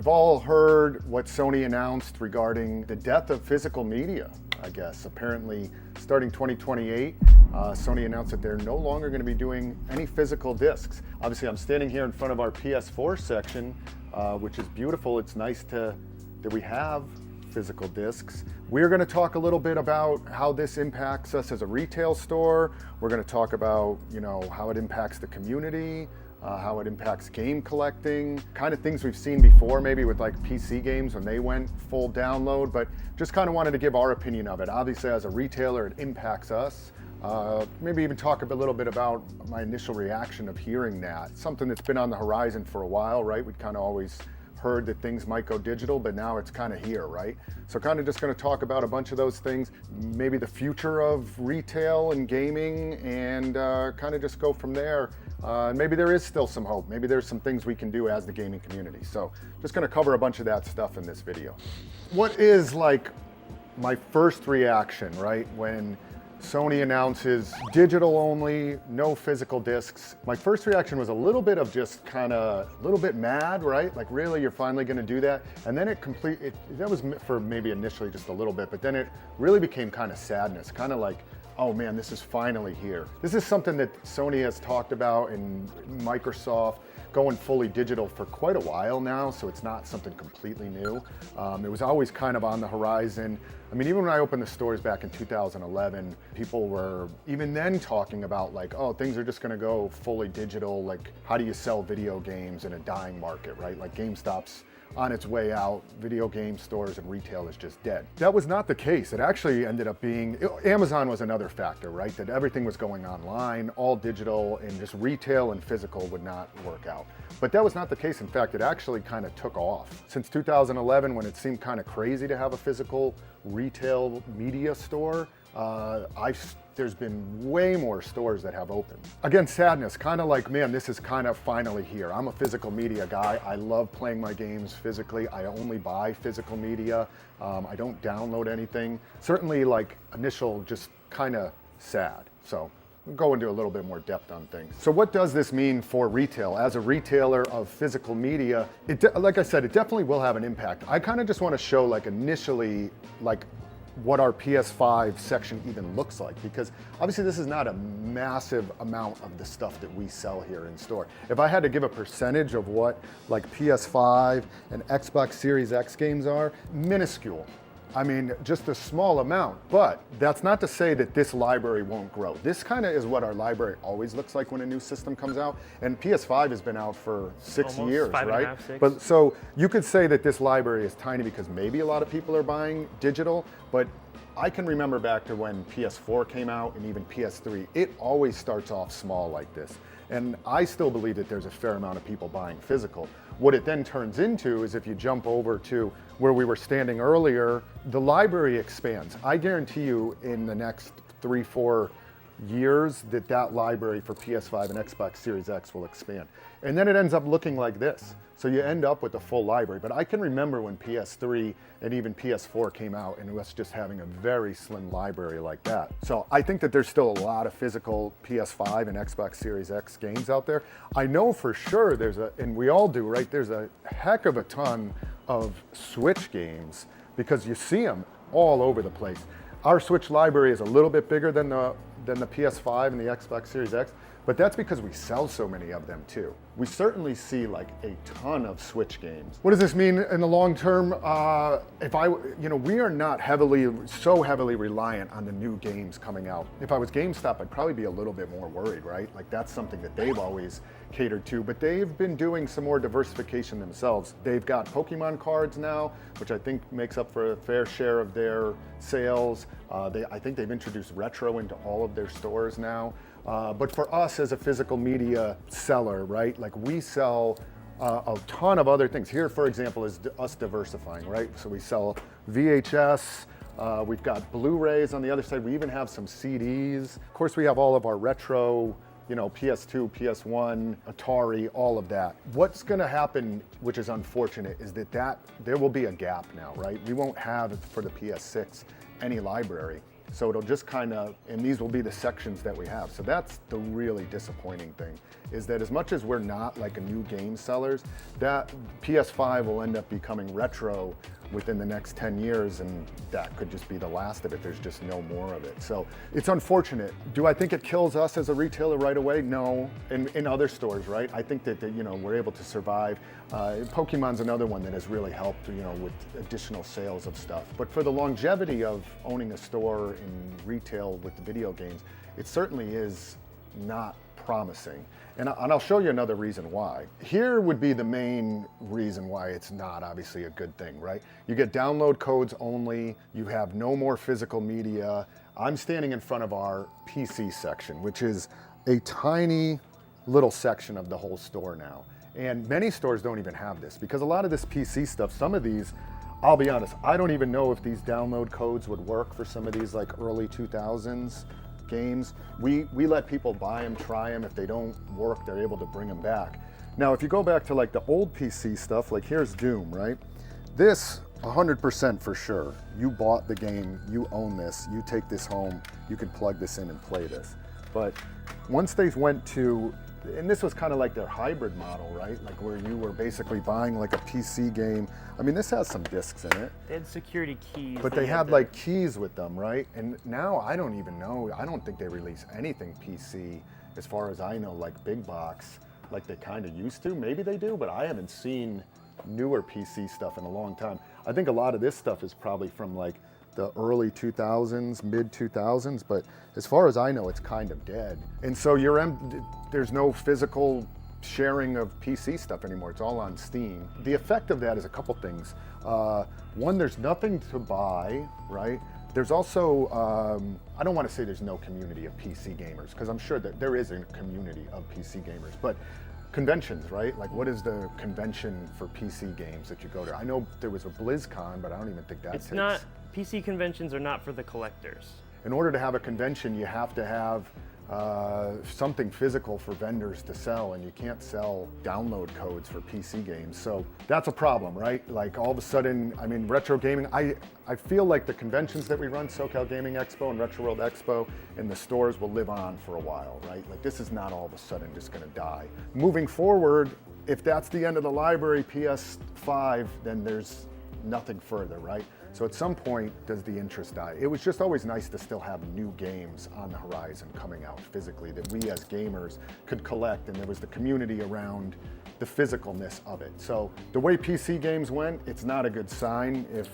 We've all heard what Sony announced regarding the death of physical media, I guess. Apparently, starting 2028, Sony announced that they're no longer going to be doing any physical discs. Obviously, I'm standing here in front of our PS4 section, which is beautiful. It's nice that we have physical discs. We're going to talk a little bit about how this impacts us as a retail store. We're going to talk about, how it impacts the community, how it impacts game collecting, kind of things we've seen before, maybe with like PC games when they went full download, but just kind of wanted to give our opinion of it. Obviously, as a retailer, it impacts us. Maybe even talk a little bit about my initial reaction of hearing that. Something that's been on the horizon for a while, right? We'd kind of always heard that things might go digital, but now it's kind of here, right? So kind of just going to talk about a bunch of those things, maybe the future of retail and gaming, and kind of just go from there. Maybe there is still some hope. Maybe there's some things we can do as the gaming community. So just going to cover a bunch of that stuff in this video. What is like my first reaction, right, when Sony announces digital only, no physical discs? My first reaction was a little bit of just kind of a little bit mad, right? Like, really, you're finally going to do that? And then that was for maybe initially just a little bit, but then it really became kind of sadness, kind of like, oh man, this is finally here. This is something that Sony has talked about, and Microsoft going fully digital for quite a while now, so it's not something completely new. It was always kind of on the horizon. I mean, even when I opened the stores back in 2011, people were even then talking about like, oh, things are just gonna go fully digital. Like, how do you sell video games in a dying market, right? Like GameStop's on its way out, video game stores and retail is just dead. That was not the case. It actually ended up being, Amazon was another factor, right? That everything was going online, all digital, and just retail and physical would not work out. But that was not the case. In fact, it actually kind of took off. Since 2011, when it seemed kind of crazy to have a physical retail media store, there's been way more stores that have opened. Again, sadness, kind of like, man, this is kind of finally here. I'm a physical media guy. I love playing my games physically. I only buy physical media. I don't download anything. Certainly, like, initial just kind of sad. So we'll go into a little bit more depth on things. So what does this mean for retail? As a retailer of physical media, like I said, it definitely will have an impact. I kind of just want to show, like, initially, like, what our PS5 section even looks like, because obviously this is not a massive amount of the stuff that we sell here in store. If I had to give a percentage of what like PS5 and Xbox Series X games are, minuscule. I mean, just a small amount, but that's not to say that this library won't grow. This kind of is what our library always looks like when a new system comes out. And PS5 has been out for 6 years, right? 5.5, 6. But so you could say that this library is tiny because maybe a lot of people are buying digital, but I can remember back to when PS4 came out and even PS3, it always starts off small like this. And I still believe that there's a fair amount of people buying physical. What it then turns into is, if you jump over to where we were standing earlier, the library expands. I guarantee you in the next 3-4 years that library for PS5 and Xbox Series X will expand. And then it ends up looking like this. So you end up with a full library. But I can remember when PS3 and even PS4 came out and us just having a very slim library like that. So I think that there's still a lot of physical PS5 and Xbox Series X games out there. I know for sure and we all do, right? There's a heck of a ton of Switch games because you see them all over the place. Our Switch library is a little bit bigger than the PS5 and the Xbox Series X, but that's because we sell so many of them too. We certainly see like a ton of Switch games. What does this mean in the long term? We are not so heavily reliant on the new games coming out. If I was GameStop, I'd probably be a little bit more worried, right? Like, that's something that they've always catered to, but they've been doing some more diversification themselves. They've got Pokemon cards now, which I think makes up for a fair share of their sales. I think they've introduced retro into all of their stores now. But for us as a physical media seller, right, like, we sell a ton of other things. Here, for example, is us diversifying, right? So we sell VHS, we've got Blu-rays on the other side. We even have some CDs. Of course, we have all of our retro, PS2, PS1, Atari, all of that. What's gonna happen, which is unfortunate, is that there will be a gap now, right? We won't have, for the PS6, any library. So it'll just kind of, and these will be the sections that we have. So that's the really disappointing thing, is that as much as we're not like a new game sellers, that PS5 will end up becoming retro within the next 10 years, and that could just be the last of it. There's just no more of it. So it's unfortunate. Do I think it kills us as a retailer right away? No. In other stores, right? I think that we're able to survive. Pokemon's another one that has really helped, with additional sales of stuff. But for the longevity of owning a store in retail with the video games, it certainly is not promising. And I'll show you another reason why. Here would be the main reason why it's not obviously a good thing, right? You get download codes only, you have no more physical media. I'm standing in front of our PC section, which is a tiny little section of the whole store now. And many stores don't even have this, because a lot of this PC stuff, some of these, I'll be honest, I don't even know if these download codes would work for some of these like early 2000s games. We let people buy them, try them. If they don't work, they're able to bring them back. Now, if you go back to like the old PC stuff, like here's Doom, right? This, 100% for sure. You bought the game, you own this, you take this home, you can plug this in and play this. But once they went to, and this was kind of like their hybrid model, right? Like where you were basically buying like a PC game. I mean, this has some discs in it. They had security keys. But they had like keys with them, right? And now I don't even know. I don't think they release anything PC, as far as I know, like big box, like they kind of used to. Maybe they do, but I haven't seen newer PC stuff in a long time. I think a lot of this stuff is probably from like the early 2000s, mid 2000s, but as far as I know, it's kind of dead. And so there's no physical sharing of PC stuff anymore. It's all on Steam. The effect of that is a couple things. One, there's nothing to buy, right? There's also, I don't want to say there's no community of PC gamers, because I'm sure that there is a community of PC gamers, but conventions, right? Like what is the convention for PC games that you go to? I know there was a BlizzCon, but I don't even think that It's not, PC conventions are not for the collectors. In order to have a convention, you have to have something physical for vendors to sell, and you can't sell download codes for PC games. So that's a problem, right? Like all of a sudden, I mean, retro gaming, I feel like the conventions that we run, SoCal Gaming Expo and Retro World Expo, and the stores will live on for a while, right? Like this is not all of a sudden just gonna die. Moving forward, if that's the end of the library, PS5, then there's nothing further, right? So at some point, does the interest die? It was just always nice to still have new games on the horizon coming out physically that we as gamers could collect, and there was the community around the physicalness of it. So the way PC games went, it's not a good sign if,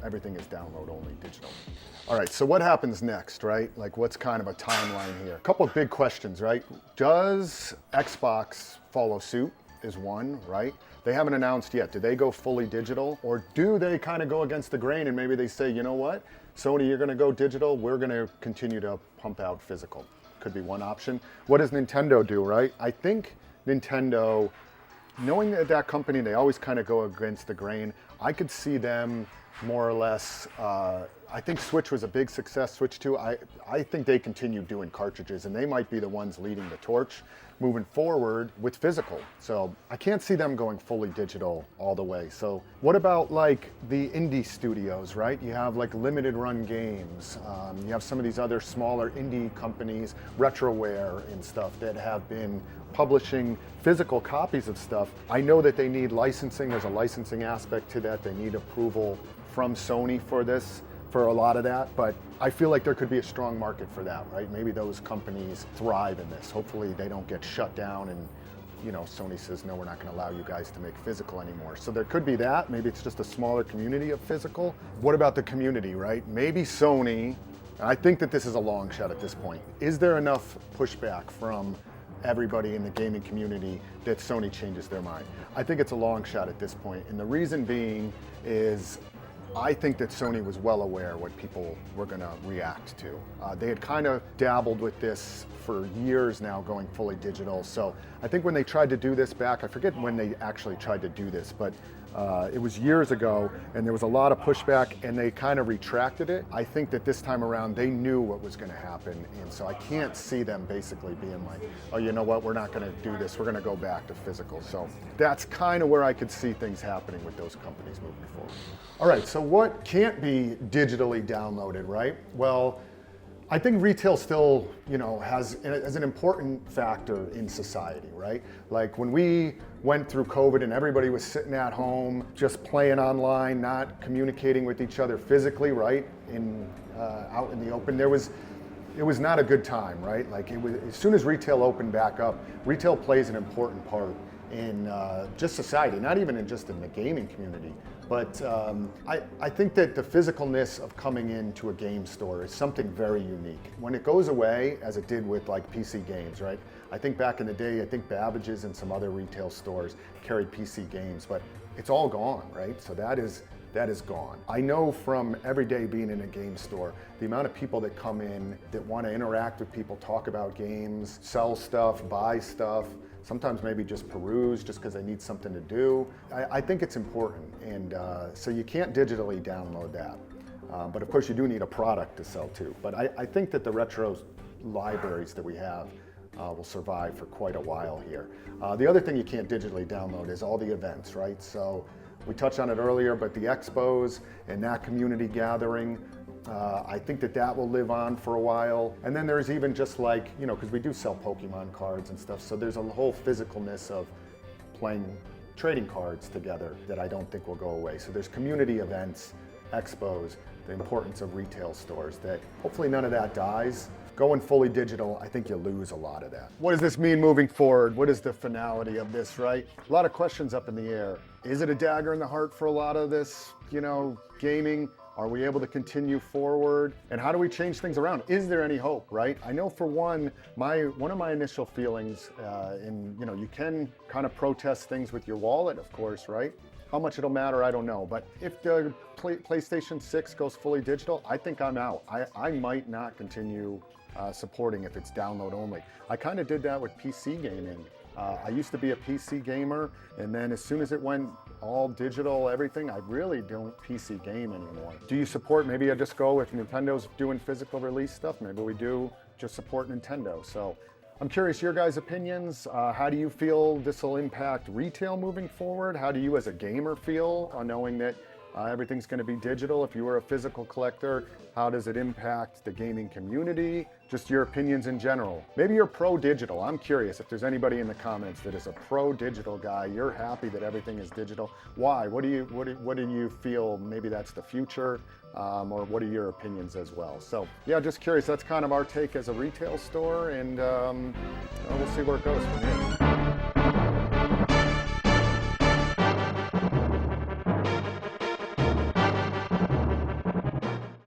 everything is download only digital. All right, so what happens next, right? Like what's kind of a timeline here? A couple of big questions, right? Does Xbox follow suit is one, right? They haven't announced yet. Do they go fully digital, or do they kind of go against the grain and maybe they say, you know what, Sony, you're gonna go digital, we're gonna continue to pump out physical. Could be one option. What does Nintendo do, right? I think Nintendo, knowing that company, they always kind of go against the grain. I could see them more or less, I think Switch was a big success, Switch 2. I think they continue doing cartridges, and they might be the ones leading the torch moving forward with physical. So I can't see them going fully digital all the way. So what about like the indie studios, right? You have like limited run games. You have some of these other smaller indie companies, Retroware and stuff, that have been publishing physical copies of stuff. I know that they need licensing. There's a licensing aspect to that. They need approval from Sony for this, for a lot of that, but I feel like there could be a strong market for that, right? Maybe those companies thrive in this. Hopefully they don't get shut down and Sony says, no, we're not gonna allow you guys to make physical anymore. So there could be that. Maybe it's just a smaller community of physical. What about the community, right? Maybe Sony, and I think that this is a long shot at this point. Is there enough pushback from everybody in the gaming community that Sony changes their mind? I think it's a long shot at this point, and the reason being is I think that Sony was well aware what people were going to react to. They had kind of dabbled with this for years now, going fully digital. So I think when they tried to do this back, I forget when they actually tried to do this, but it was years ago, and there was a lot of pushback, and they kind of retracted it. I think that this time around, they knew what was going to happen, and so I can't see them basically being like, oh, you know what, we're not going to do this, we're going to go back to physical. So that's kind of where I could see things happening with those companies moving forward. All right, so what can't be digitally downloaded, right? Well, I think retail still, has an important factor in society, right? Like when we went through COVID and everybody was sitting at home, just playing online, not communicating with each other physically, right? Out in the open, it was not a good time, right? Like as soon as retail opened back up, retail plays an important part in just society, not even in the gaming community. But I think that the physicalness of coming into a game store is something very unique. When it goes away, as it did with like PC games, right? I think back in the day, I think Babbage's and some other retail stores carried PC games, but it's all gone, right? So that is gone. I know from every day being in a game store, the amount of people that come in that want to interact with people, talk about games, sell stuff, buy stuff, sometimes maybe just peruse just because they need something to do. I think it's important, and so you can't digitally download that. But of course you do need a product to sell too. But I think that the retro libraries that we have will survive for quite a while here. The other thing you can't digitally download is all the events, right? So we touched on it earlier, but the expos and that community gathering, I think that will live on for a while. And then there's even just like, because we do sell Pokemon cards and stuff, so there's a whole physicalness of playing trading cards together that I don't think will go away. So there's community events, expos, the importance of retail stores, that hopefully none of that dies. Going fully digital, I think you lose a lot of that. What does this mean moving forward? What is the finality of this, right? A lot of questions up in the air. Is it a dagger in the heart for a lot of this, gaming? Are we able to continue forward? And how do we change things around? Is there any hope, right? I know for one of my initial feelings, you can kind of protest things with your wallet, of course, right? How much it'll matter, I don't know. But if the PlayStation 6 goes fully digital, I think I'm out. I might not continue supporting if it's download only. I kind of did that with PC gaming. I used to be a PC gamer, and then as soon as it went all digital, everything, I really don't PC game anymore. Do you support, maybe I just go with Nintendo's doing physical release stuff, maybe we do just support Nintendo. So I'm curious your guys' opinions. How do you feel this will impact retail moving forward? How do you as a gamer feel knowing that everything's going to be digital? If you were a physical collector, how does it impact the gaming community? Just your opinions in general. Maybe you're pro-digital. I'm curious if there's anybody in the comments that is a pro-digital guy. You're happy that everything is digital. Why? What do you feel? Maybe that's the future, or what are your opinions as well? So yeah, just curious. That's kind of our take as a retail store, and we'll see where it goes from here.